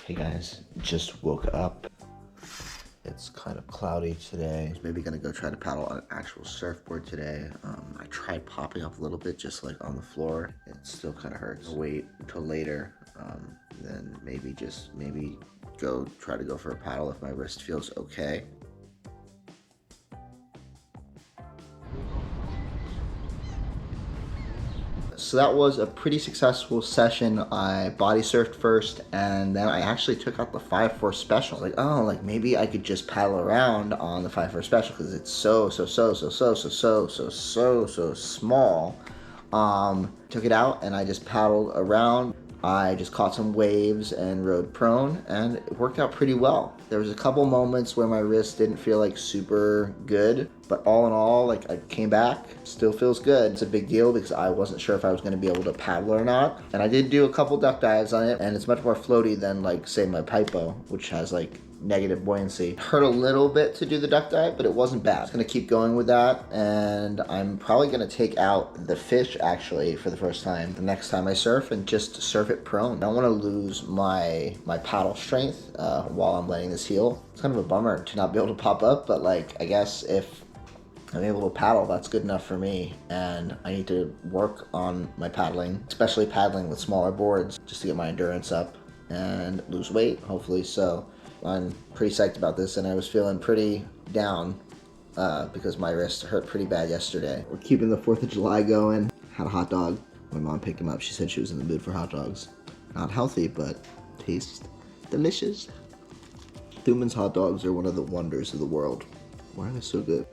Hey guys, just woke up. It's kind of cloudy today. I was maybe gonna go try to paddle on an actual surfboard today. I tried popping up a little bit just like on the floor. It still kind of hurts. I'll wait until later, then maybe try to go for a paddle if my wrist feels okay. So that was a pretty successful session. I body surfed first, and then I actually took out the 5-4 special. Like, oh, like maybe I could just paddle around on the 5-4 special because it's so small. Took it out and I just paddled around. I just caught some waves and rode prone, and it worked out pretty well. There was a couple moments where my wrist didn't feel like super good, but all in all, like I came back, still feels good. It's a big deal because I wasn't sure if I was gonna be able to paddle or not. And I did do a couple duck dives on it, and it's much more floaty than like say my Pipo, which has like negative buoyancy. Hurt a little bit to do the duck dive, but it wasn't bad. I'm gonna keep going with that, and I'm probably gonna take out the fish actually for the first time the next time I surf and just surf it prone. I don't wanna lose my paddle strength while I'm letting this heal. It's kind of a bummer to not be able to pop up, but like, I guess if I'm able to paddle, that's good enough for me, and I need to work on my paddling, especially paddling with smaller boards, just to get my endurance up and lose weight, hopefully. So I'm pretty psyched about this, and I was feeling pretty down because my wrist hurt pretty bad yesterday. We're keeping the 4th of July going. Had a hot dog. My mom picked him up. She said she was in the mood for hot dogs. Not healthy, but tastes delicious. Thuman's hot dogs are one of the wonders of the world. Why are they so good?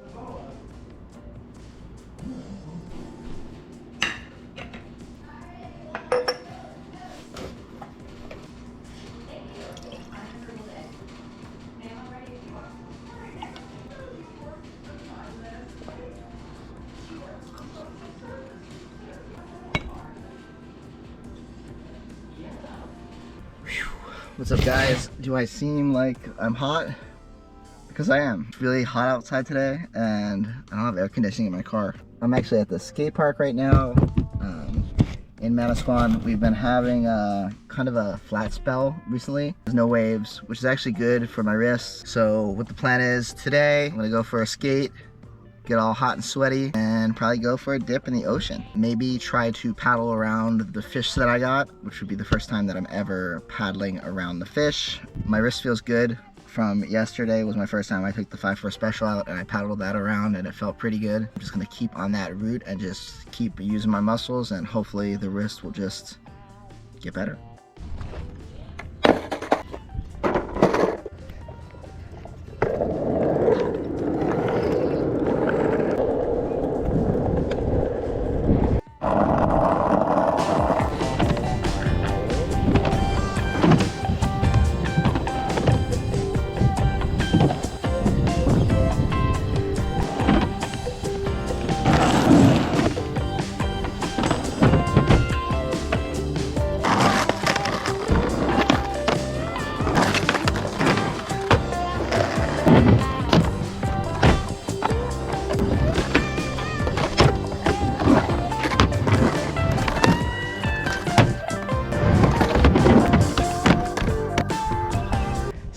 What's up, guys? Do I seem like I'm hot? Because I am. It's really hot outside today, and I don't have air conditioning in my car. I'm actually at the skate park right now in Manasquan. We've been having kind of a flat spell recently. There's no waves, which is actually good for my wrists. So what the plan is today, I'm gonna go for a skate, get all hot and sweaty, and probably go for a dip in the ocean. Maybe try to paddle around the fish that I got, which would be the first time that I'm ever paddling around the fish. My wrist feels good. From yesterday was my first time I took the 5-4 special out, and I paddled that around, and it felt pretty good. I'm just gonna keep on that route and just keep using my muscles, and hopefully the wrist will just get better.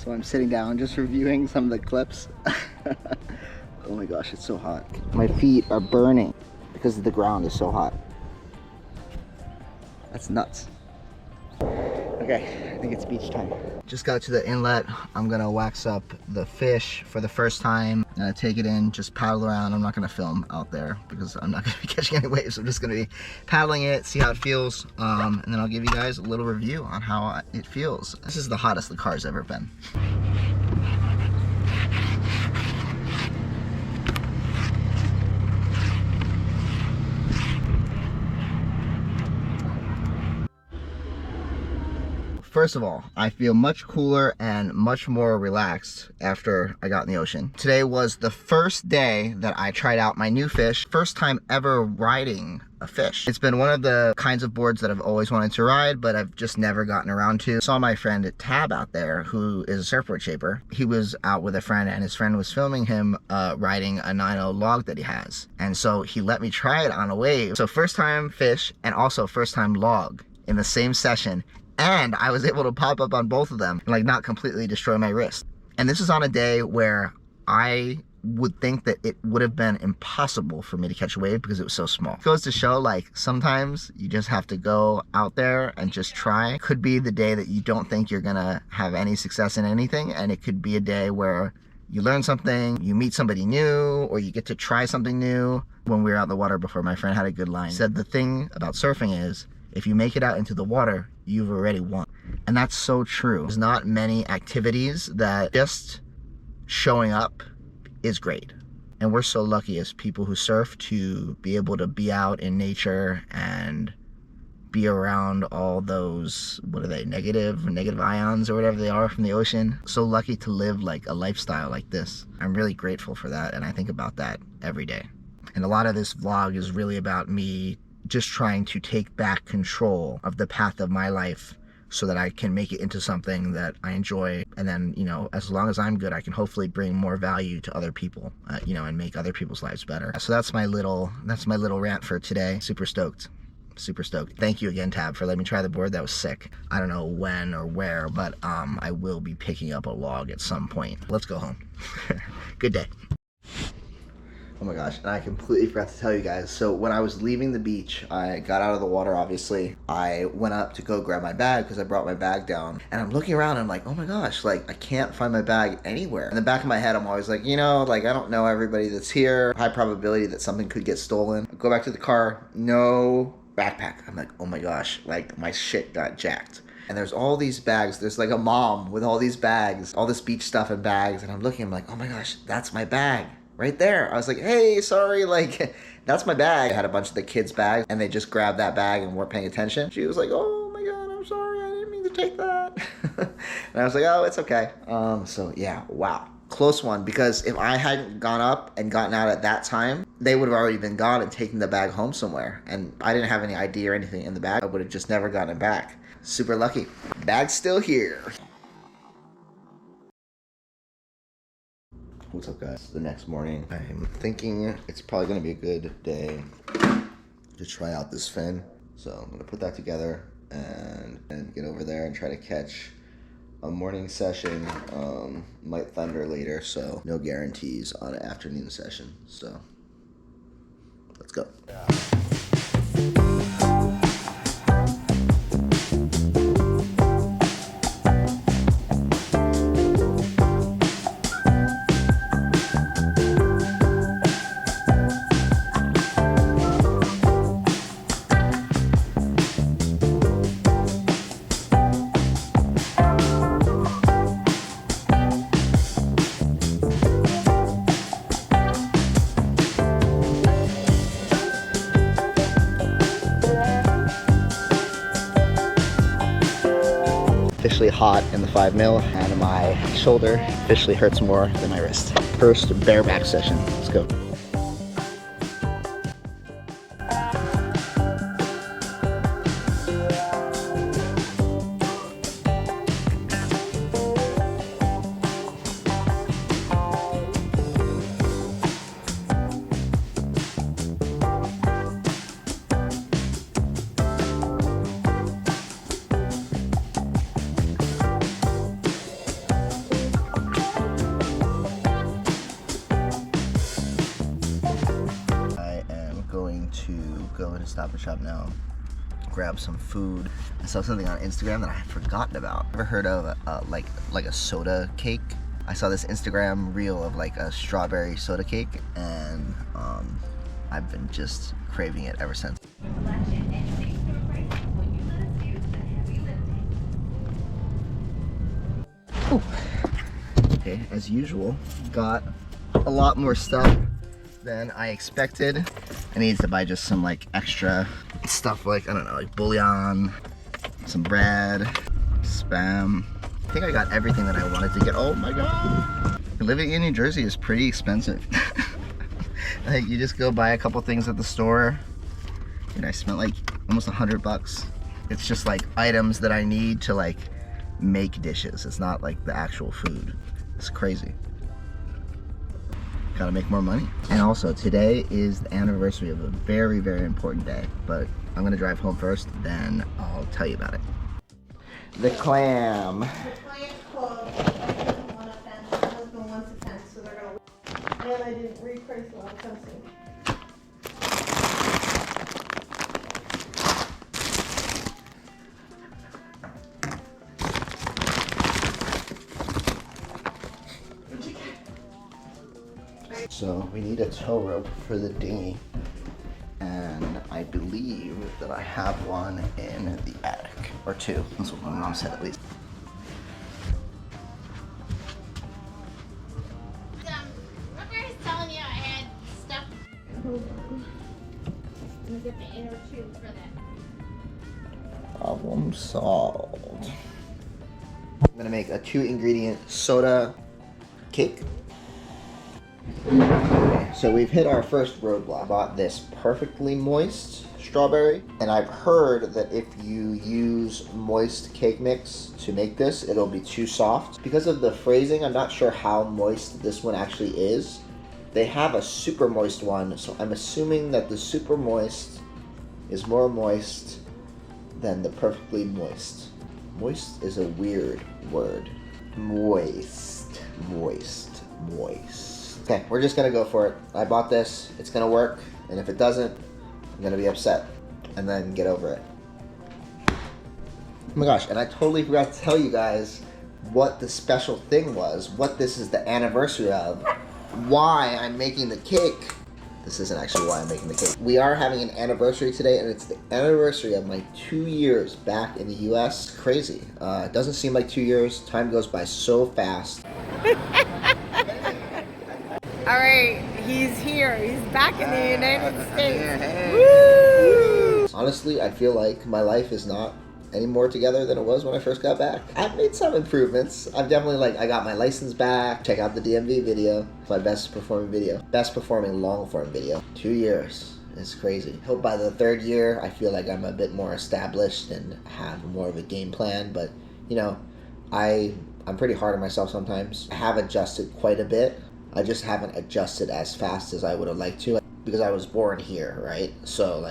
I'm sitting down just reviewing some of the clips. Oh my gosh, it's so hot. My feet are burning because the ground is so hot. That's nuts. Okay, I think it's beach time. Just got to the inlet. I'm gonna wax up the fish for the first time. I'm gonna take it in, just paddle around. I'm not gonna film out there because I'm not gonna be catching any waves. I'm just gonna be paddling it, see how it feels, and then I'll give you guys a little review on how it feels. This is the hottest the car's ever been. First of all, I feel much cooler and much more relaxed after I got in the ocean. Today was the first day that I tried out my new fish. First time ever riding a fish. It's been one of the kinds of boards that I've always wanted to ride, but I've just never gotten around to. Saw my friend Tab out there, who is a surfboard shaper. He was out with a friend, and his friend was filming him riding a 9.0 log that he has. And so he let me try it on a wave. So first time fish and also first time log in the same session. And I was able to pop up on both of them and like not completely destroy my wrist. And this is on a day where I would think that it would have been impossible for me to catch a wave because it was so small. It goes to show, like, sometimes you just have to go out there and just try. It could be the day that you don't think you're gonna have any success in anything, and it could be a day where you learn something, you meet somebody new, or you get to try something new. When we were out in the water before, my friend had a good line. He said the thing about surfing is, if you make it out into the water, you've already won. And that's so true. There's not many activities that just showing up is great. And we're so lucky as people who surf to be able to be out in nature and be around all those, what are they, negative ions or whatever they are from the ocean. So lucky to live like a lifestyle like this. I'm really grateful for that, and I think about that every day. And a lot of this vlog is really about me just trying to take back control of the path of my life so that I can make it into something that I enjoy. And then, you know, as long as I'm good, I can hopefully bring more value to other people, you know, and make other people's lives better. So that's my little rant for today. Super stoked. Super stoked. Thank you again, Tab, for letting me try the board. That was sick. I don't know when or where, but I will be picking up a log at some point. Let's go home. Good day. Oh my gosh, and I completely forgot to tell you guys. So when I was leaving the beach, I got out of the water, obviously. I went up to go grab my bag because I brought my bag down. And I'm looking around and I'm like, oh my gosh, like I can't find my bag anywhere. In the back of my head, I'm always like, you know, like I don't know everybody that's here. High probability that something could get stolen. I go back to the car, no backpack. I'm like, oh my gosh, like my shit got jacked. And there's all these bags. There's like a mom with all these bags, all this beach stuff and bags. And I'm looking, I'm like, oh my gosh, that's my bag. Right there. I was like, hey, sorry, like, that's my bag. I had a bunch of the kids' bags, and they just grabbed that bag and weren't paying attention. She was like, oh my God, I'm sorry, I didn't mean to take that. And I was like, oh, it's okay. So yeah, wow. Close one, because if I hadn't gone up and gotten out at that time, they would have already been gone and taken the bag home somewhere. And I didn't have any ID or anything in the bag. I would have just never gotten it back. Super lucky. Bag's still here. What's up, guys? The next morning, I'm thinking it's probably gonna be a good day to try out this fin. So I'm gonna put that together and get over there and try to catch a morning session. Might thunder later, so no guarantees on an afternoon session. So let's go. Officially hot in the 5 mil, and my shoulder officially hurts more than my wrist. First bareback session. Let's go. To go into Stop and Shop now, grab some food. I saw something on Instagram that I had forgotten about. Ever heard of like a soda cake? I saw this Instagram reel of like a strawberry soda cake, and I've been just craving it ever since. Ooh. Okay, as usual, got a lot more stuff than I expected. I needed to buy just some like extra stuff, like, I don't know, like bouillon, some bread, Spam. I think I got everything that I wanted to get. Oh my God. Living in New Jersey is pretty expensive. Like, you just go buy a couple things at the store, and I spent like almost $100. It's just like items that I need to like make dishes. It's not like the actual food. It's crazy. Gotta make more money. And also, today is the anniversary of a very, very important day, but I'm gonna drive home first, then I'll tell you about it. The clam. The client's called, my husband won a fence, my husband wants a fence, so they're gonna, and I didn't reprice a lot of fencing. So we need a tow rope for the dinghy, and I believe that I have one in the attic, or two. That's what my mom said at least. Remember I was telling you I had stuff? I'm gonna get the inner tube for that. Problem solved. I'm gonna make a 2-ingredient soda cake. Okay, so we've hit our first roadblock. I bought this perfectly moist strawberry, and I've heard that if you use moist cake mix to make this, it'll be too soft. Because of the phrasing, I'm not sure how moist this one actually is. They have a super moist one, so I'm assuming that the super moist is more moist than the perfectly moist. Moist is a weird word. Moist, moist, moist. Okay, we're just gonna go for it. I bought this, it's gonna work, and if it doesn't, I'm gonna be upset, and then get over it. Oh my gosh, and I totally forgot to tell you guys what the special thing was, what this is the anniversary of, why I'm making the cake. This isn't actually why I'm making the cake. We are having an anniversary today, and it's the anniversary of my 2 years back in the US. Crazy. It doesn't seem like 2 years. Time goes by so fast. All right, he's here. He's back in the United States. Woo! Honestly, I feel like my life is not any more together than it was when I first got back. I've made some improvements. I've definitely I got my license back. Check out the DMV video. It's my best performing video. Best performing long form video. 2 years. It's crazy. Hope by the 3rd year, I feel like I'm a bit more established and have more of a game plan. But, you know, I'm pretty hard on myself sometimes. I have adjusted quite a bit. I just haven't adjusted as fast as I would have liked to because I was born here, right? So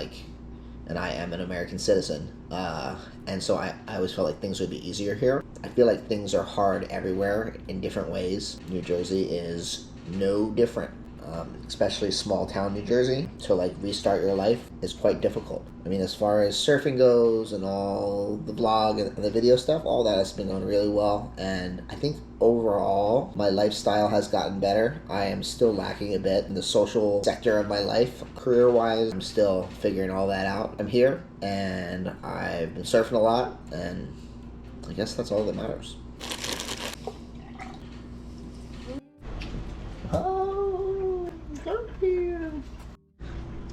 and I am an American citizen. And so I always felt like things would be easier here. I feel like things are hard everywhere in different ways. New Jersey is no different, especially small town New Jersey. To restart your life is quite difficult. I mean, as far as surfing goes and all the vlog and the video stuff, all that has been going really well. And I think overall, my lifestyle has gotten better. I am still lacking a bit in the social sector of my life. Career-wise, I'm still figuring all that out. I'm here, and I've been surfing a lot, and I guess that's all that matters. Oh, come here.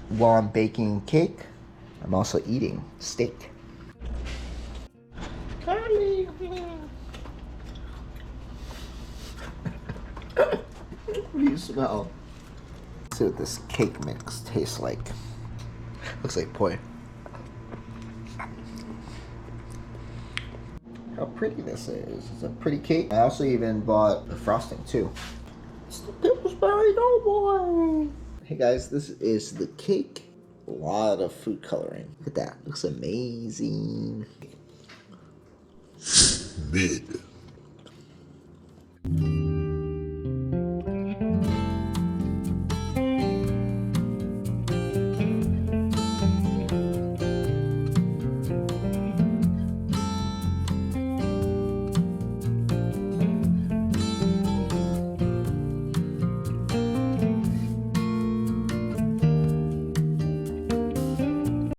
While I'm baking cake, I'm also eating steak. Carly. What do you smell? Let's see what this cake mix tastes like. Looks like poi. How pretty this is. It's a pretty cake. I also even bought the frosting too. It's the Pillsbury Doughboy. Hey guys, this is the cake. A lot of food coloring. Look at that. Looks amazing. Mid.